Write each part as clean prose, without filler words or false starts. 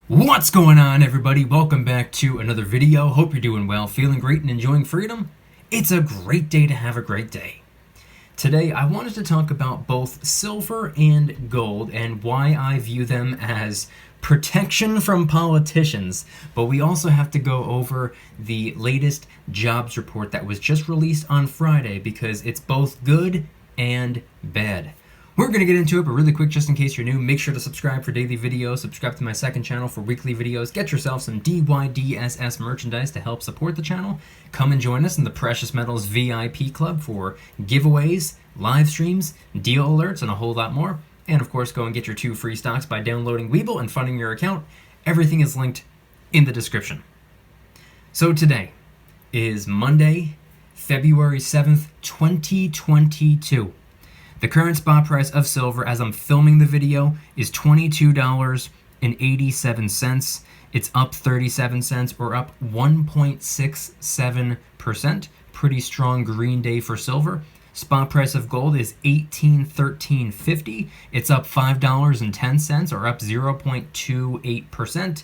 What's going on, everybody? Welcome back to another video. Hope you're doing well, feeling great, and enjoying freedom. It's a great day to have a great day. Today, I wanted to talk about both silver and gold and why I view them as protection from politicians. But we also have to go over the latest jobs report that was just released on Friday because it's both good and bad. We're going to get into it, but really quick, just in case you're new, make sure to subscribe for daily videos, subscribe to my second channel for weekly videos, get yourself some DYDSS merchandise to help support the channel. Come and join us in the Precious Metals VIP Club for giveaways, live streams, deal alerts, and a whole lot more. And of course, go and get your 2 free stocks by downloading Webull and funding your account. Everything is linked in the description. So today is Monday, February 7th, 2022. The current spot price of silver as I'm filming the video is $22.87. It's up 37 cents or up 1.67%. Pretty strong green day for silver. Spot price of gold is $18.1350. It's up $5.10 or up 0.28%.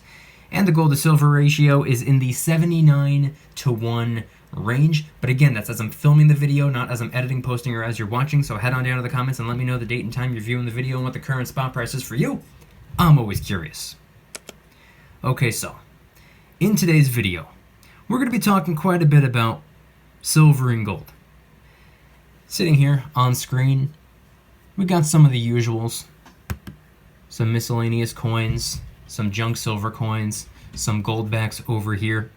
And the gold to silver ratio is in the 79-to-1 range. But again, that's as I'm filming the video, not as I'm editing, posting, or as you're watching. So head on down to the comments and let me know the date and time you're viewing the video and what the current spot price is for you. I'm always curious. Okay, so in today's video, we're going to be talking quite a bit about silver and gold. Sitting here on screen, we got some of the usuals, some miscellaneous coins, some junk silver coins, some gold backs over here.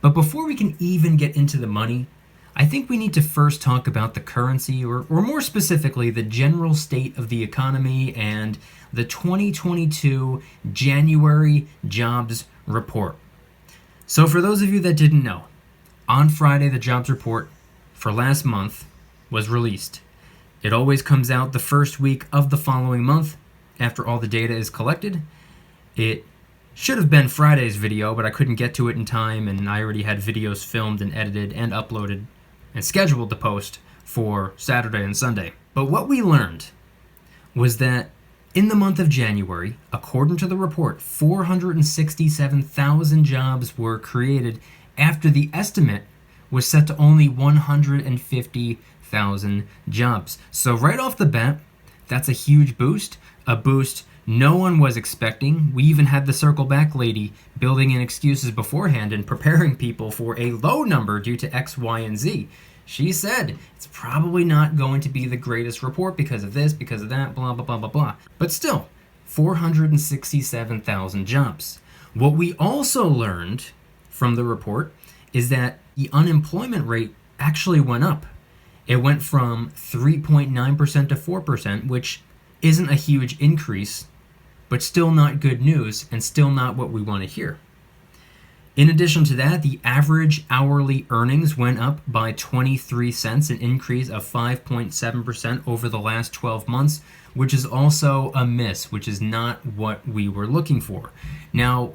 But before we can even get into the money, I think we need to first talk about the currency, or more specifically, the general state of the economy and the 2022 January jobs report. So for those of you that didn't know, on Friday, the jobs report for last month was released. It always comes out the first week of the following month after all the data is collected. It should have been Friday's video, but I couldn't get to it in time, and I already had videos filmed and edited and uploaded and scheduled to post for Saturday and Sunday. But what we learned was that in the month of January, according to the report, 467,000 jobs were created after the estimate was set to only 150,000 jobs. So right off the bat, that's a huge boost, a boost no one was expecting. We even had the circle back lady building in excuses beforehand and preparing people for a low number due to X, Y, and Z. She said it's probably not going to be the greatest report because of this, because of that, blah, blah, blah, blah, blah. But still, 467,000 jobs. What we also learned from the report is that the unemployment rate actually went up. It went from 3.9% to 4%, which isn't a huge increase, but still not good news and still not what we want to hear. In addition to that, the average hourly earnings went up by 23 cents, an increase of 5.7% over the last 12 months, which is also a miss, which is not what we were looking for. Now,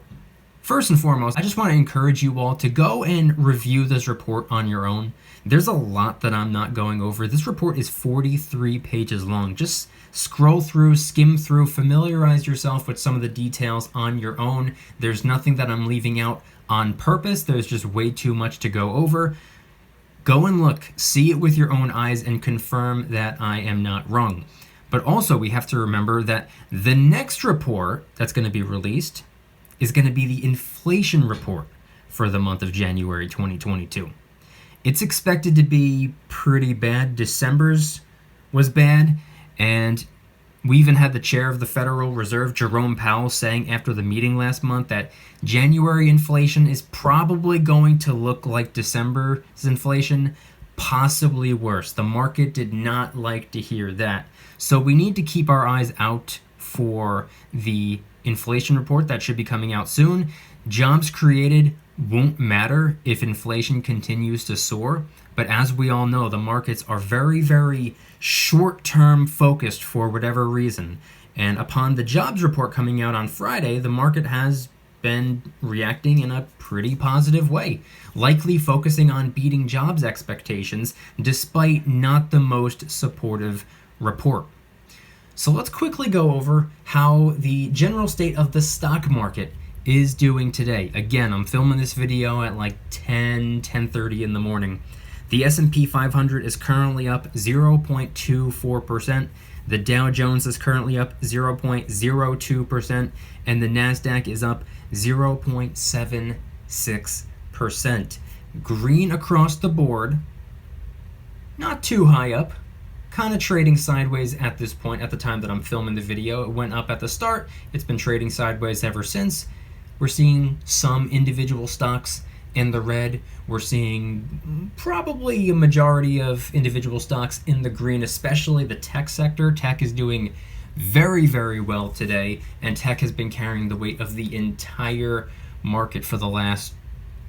first and foremost, I just want to encourage you all to go and review this report on your own. There's a lot that I'm not going over. This report is 43 pages long. Just scroll through, skim through, familiarize yourself with some of the details on your own. There's nothing that I'm leaving out on purpose. There's just way too much to go over. Go and look, see it with your own eyes, and confirm that I am not wrong. But also, we have to remember that the next report that's going to be released is going to be the inflation report for the month of January 2022. It's expected to be pretty bad. December's was bad, and we even had the chair of the Federal Reserve, Jerome Powell, saying after the meeting last month that January inflation is probably going to look like December's inflation, possibly worse. The market did not like to hear that. So we need to keep our eyes out for the inflation report that should be coming out soon. Jobs created won't matter if inflation continues to soar, but as we all know, the markets are very, very short-term focused for whatever reason. And upon the jobs report coming out on Friday, the market has been reacting in a pretty positive way, likely focusing on beating jobs expectations despite not the most supportive report. So let's quickly go over how the general state of the stock market is doing today. Again, I'm filming this video at like 10:30 in the morning. The S&P 500 is currently up 0.24%. The Dow Jones is currently up 0.02%, and the NASDAQ is up 0.76%. Green across the board, not too high up, kind of trading sideways at this point at the time that I'm filming the video. It went up at the start, it's been trading sideways ever since. We're seeing some individual stocks in the red. We're seeing probably a majority of individual stocks in the green, especially the tech sector. Tech is doing very, very well today, and tech has been carrying the weight of the entire market for the last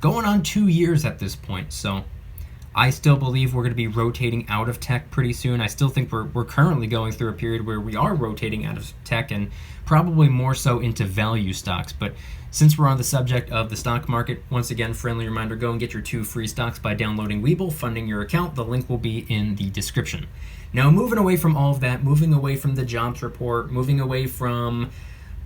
going on 2 years at this point. So I still believe we're going to be rotating out of tech pretty soon. I still think we're currently going through a period where we are rotating out of tech and probably more so into value stocks. But since we're on the subject of the stock market, once again, friendly reminder, go and get your 2 free stocks by downloading Webull, funding your account. The link will be in the description. Now, moving away from all of that, moving away from the jobs report, moving away from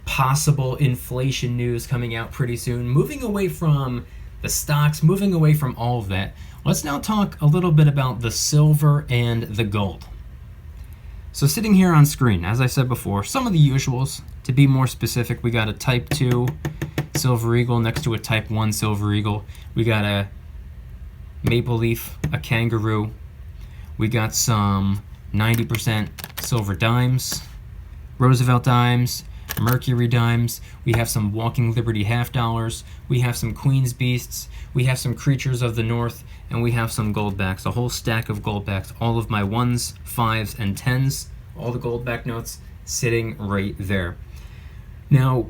possible inflation news coming out pretty soon, moving away from the stocks, moving away from all of that, let's now talk a little bit about the silver and the gold. So sitting here on screen, as I said before, some of the usuals. To be more specific, we got a Type 2 Silver Eagle next to a Type 1 Silver Eagle. We got a Maple Leaf, a Kangaroo. We got some 90% silver dimes, Roosevelt dimes, Mercury dimes. We have some Walking Liberty half dollars. We have some Queen's Beasts. We have some Creatures of the North, and we have some Goldbacks, a whole stack of Goldbacks. All of my 1s, 5s, and 10s, all the Goldback notes sitting right there. Now,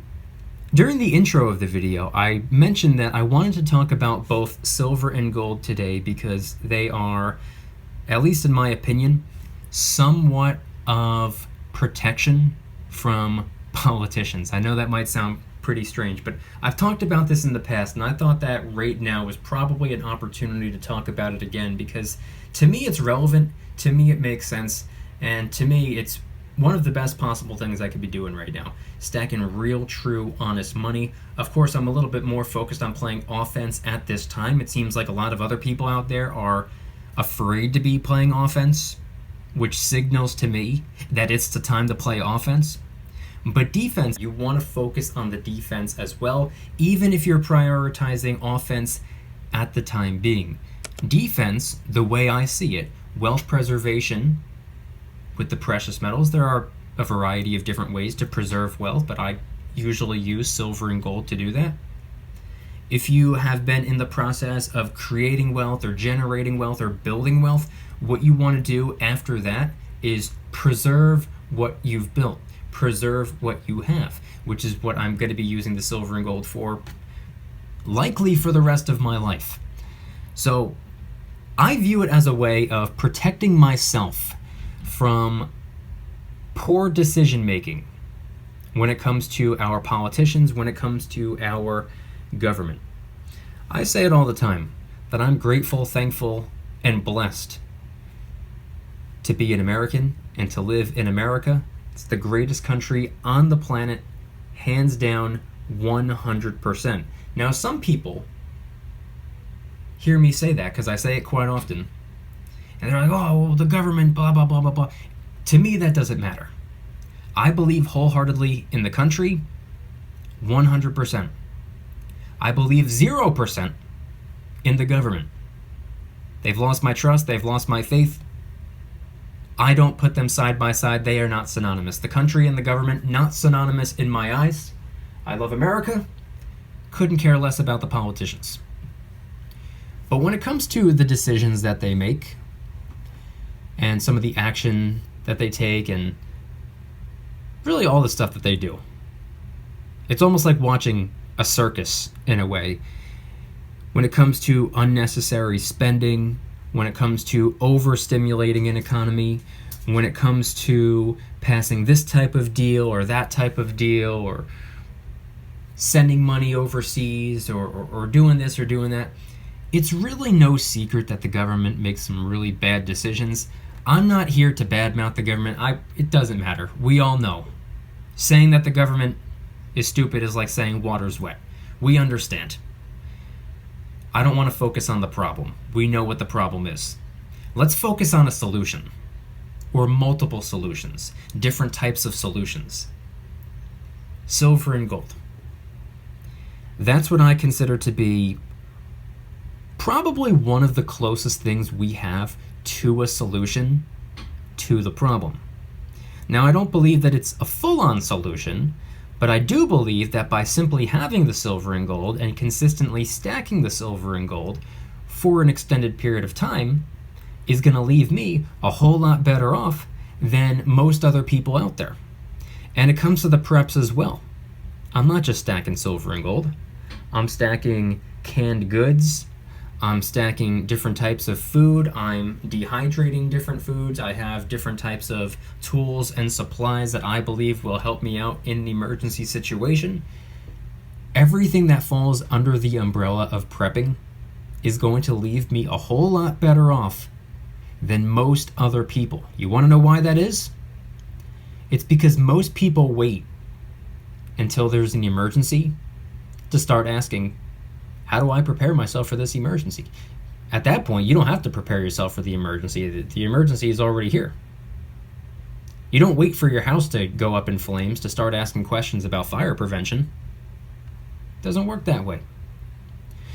during the intro of the video, I mentioned that I wanted to talk about both silver and gold today because they are, at least in my opinion, somewhat of protection from politicians. I know that might sound pretty strange, but I've talked about this in the past, and I thought that right now was probably an opportunity to talk about it again because to me it's relevant, to me it makes sense, and to me it's one of the best possible things I could be doing right now. Stacking real, true, honest money. Of course, I'm a little bit more focused on playing offense at this time. It seems like a lot of other people out there are afraid to be playing offense, which signals to me that it's the time to play offense. But defense, you want to focus on the defense as well, even if you're prioritizing offense at the time being. Defense, the way I see it, wealth preservation with the precious metals. There are a variety of different ways to preserve wealth, but I usually use silver and gold to do that. If you have been in the process of creating wealth or generating wealth or building wealth, what you want to do after that is preserve what you've built. Preserve what you have, which is what I'm going to be using the silver and gold for, likely for the rest of my life. So I view it as a way of protecting myself from poor decision making when it comes to our politicians, when it comes to our government. I say it all the time that I'm grateful, thankful, and blessed to be an American and to live in America. It's the greatest country on the planet, hands down, 100%. Now, some people hear me say that because I say it quite often. And they're like, oh, well, the government, blah, blah, blah, blah, blah. To me, that doesn't matter. I believe wholeheartedly in the country, 100%. I believe 0% in the government. They've lost my trust. They've lost my faith. I don't put them side by side. They are not synonymous. The country and the government, not synonymous in my eyes. I love America. Couldn't care less about the politicians. But when it comes to the decisions that they make and some of the action that they take and really all the stuff that they do, it's almost like watching a circus in a way. When it comes to unnecessary spending, when it comes to overstimulating an economy, when it comes to passing this type of deal or that type of deal, or sending money overseas, or doing this or doing that, it's really no secret that the government makes some really bad decisions. I'm not here to badmouth the government. It doesn't matter. We all know. Saying that the government is stupid is like saying water's wet. We understand. I don't want to focus on the problem. We know what the problem is. Let's focus on a solution, or multiple solutions, different types of solutions. Silver and gold. That's what I consider to be probably one of the closest things we have to a solution to the problem. Now, I don't believe that it's a full-on solution, but I do believe that by simply having the silver and gold and consistently stacking the silver and gold for an extended period of time is going to leave me a whole lot better off than most other people out there. And it comes to the preps as well. I'm not just stacking silver and gold. I'm stacking canned goods. I'm stacking different types of food. I'm dehydrating different foods. I have different types of tools and supplies that I believe will help me out in an emergency situation. Everything that falls under the umbrella of prepping is going to leave me a whole lot better off than most other people. You want to know why that is? It's because most people wait until there's an emergency to start asking, how do I prepare myself for this emergency? At that point, you don't have to prepare yourself for the emergency. The emergency is already here. You don't wait for your house to go up in flames to start asking questions about fire prevention. It doesn't work that way.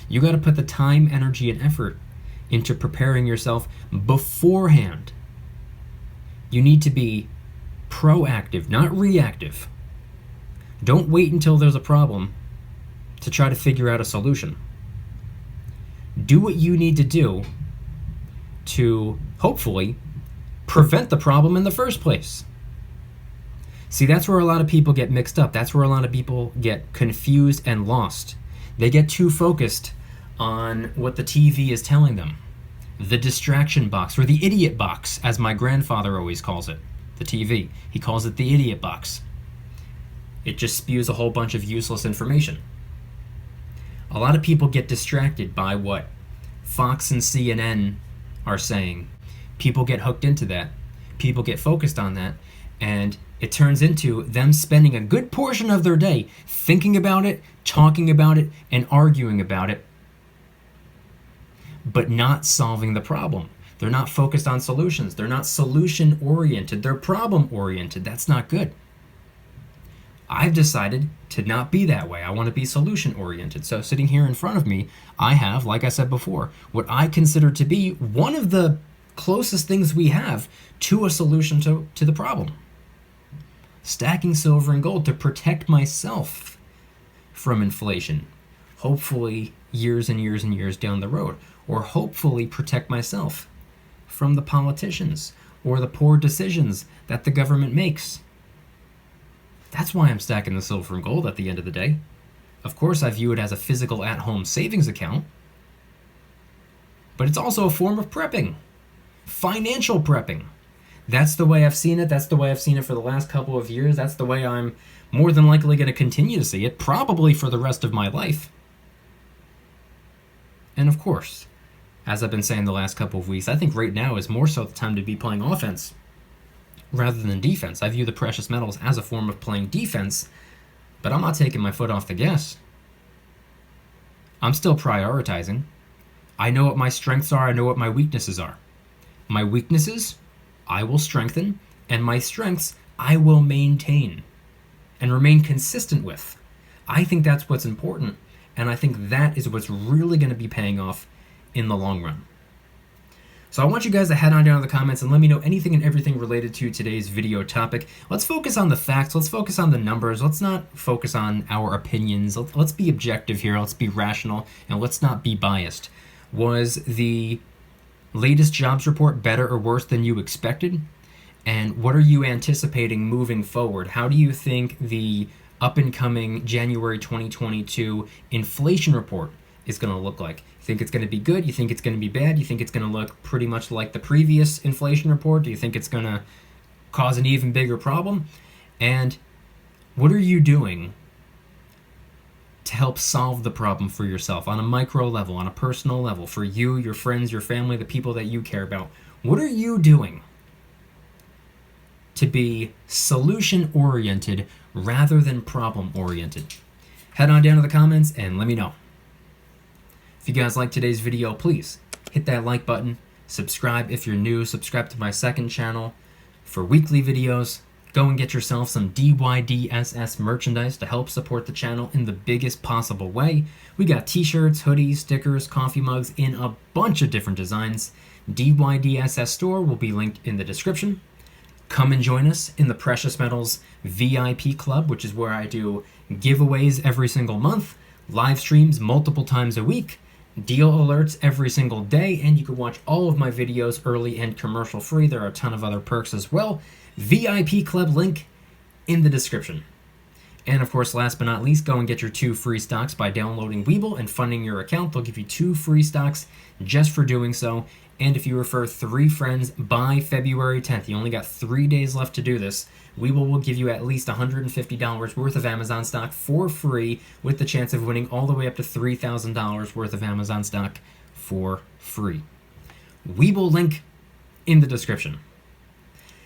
You got to put the time, energy, and effort into preparing yourself beforehand. You need to be proactive, not reactive. Don't wait until there's a problem to try to figure out a solution. Do what you need to do to hopefully prevent the problem in the first place. See, that's where a lot of people get mixed up. That's where a lot of people get confused and lost. They get too focused on what the TV is telling them. The distraction box, or the idiot box, as my grandfather always calls it. The TV. He calls it the idiot box. It just spews a whole bunch of useless information. A lot of people get distracted by what Fox and CNN are saying. People get hooked into that. People get focused on that. And it turns into them spending a good portion of their day thinking about it, talking about it, and arguing about it, but not solving the problem. They're not focused on solutions. They're not solution-oriented. They're problem-oriented. That's not good. I've decided to not be that way. I want to be solution-oriented. So sitting here in front of me, I have, like I said before, what I consider to be one of the closest things we have to a solution to the problem. Stacking silver and gold to protect myself from inflation. Hopefully years and years and years down the road. Or hopefully protect myself from the politicians or the poor decisions that the government makes. That's why I'm stacking the silver and gold at the end of the day. Of course, I view it as a physical at-home savings account, but it's also a form of prepping, financial prepping. That's the way I've seen it. That's the way I've seen it for the last couple of years. That's the way I'm more than likely going to continue to see it, probably for the rest of my life. And of course, as I've been saying the last couple of weeks, I think right now is more so the time to be playing offense rather than defense. I view the precious metals as a form of playing defense, but I'm not taking my foot off the gas. I'm still prioritizing. I know what my strengths are. I know what my weaknesses are. My weaknesses, I will strengthen, and my strengths, I will maintain and remain consistent with. I think that's what's important, and I think that is what's really going to be paying off in the long run. So I want you guys to head on down in the comments and let me know anything and everything related to today's video topic. Let's focus on the facts. Let's focus on the numbers. Let's not focus on our opinions. Let's be objective here. Let's be rational, and let's not be biased. Was the latest jobs report better or worse than you expected? And what are you anticipating moving forward? How do you think the up-and-coming January 2022 inflation report is going to look like? You think it's going to be good? You think it's going to be bad? You think it's going to look pretty much like the previous inflation report? Do you think it's going to cause an even bigger problem? And what are you doing to help solve the problem for yourself on a micro level, on a personal level, for you, your friends, your family, the people that you care about? What are you doing to be solution-oriented rather than problem-oriented? head on down to the comments and let me know. If you guys like today's video, please hit that like button, subscribe if you're new, subscribe to my second channel for weekly videos. Go and get yourself some DYDSS merchandise to help support the channel in the biggest possible way. We got t-shirts, hoodies, stickers, coffee mugs in a bunch of different designs. DYDSS store will be linked in the description. Come and join us in the Precious Metals VIP Club, which is where I do giveaways every single month, live streams multiple times a week, deal alerts every single day, and you can watch all of my videos early and commercial free. There are a ton of other perks as well. VIP Club link in the description. And of course, last but not least, go and get your 2 free stocks by downloading Webull and funding your account. They'll give you 2 free stocks just for doing so. And if you refer 3 friends by February 10th, you only got 3 days left to do this, Webull will give you at least $150 worth of Amazon stock for free, with the chance of winning all the way up to $3,000 worth of Amazon stock for free. Webull link in the description.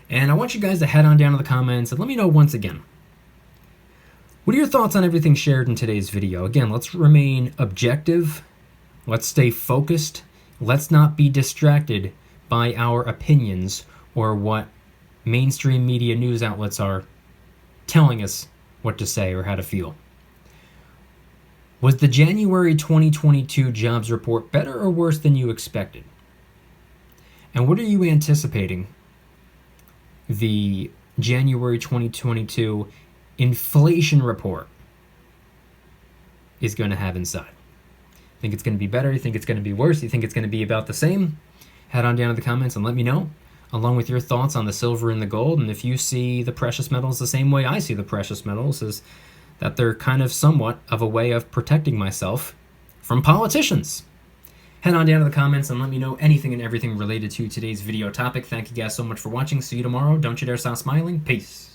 And I want you guys to head on down to the comments and let me know once again, what are your thoughts on everything shared in today's video? Again, let's remain objective. Let's stay focused. Let's not be distracted by our opinions or what mainstream media news outlets are telling us what to say or how to feel. Was the January 2022 jobs report better or worse than you expected? And what are you anticipating the January 2022 inflation report is going to have inside? Think it's going to be better? You think it's going to be worse? You think it's going to be about the same? Head on down to the comments and let me know, along with your thoughts on the silver and the gold. And if you see the precious metals the same way I see the precious metals, is that they're kind of somewhat of a way of protecting myself from politicians. Head on down to the comments and let me know anything and everything related to today's video topic. Thank you guys so much for watching. See you tomorrow. Don't you dare stop smiling. Peace.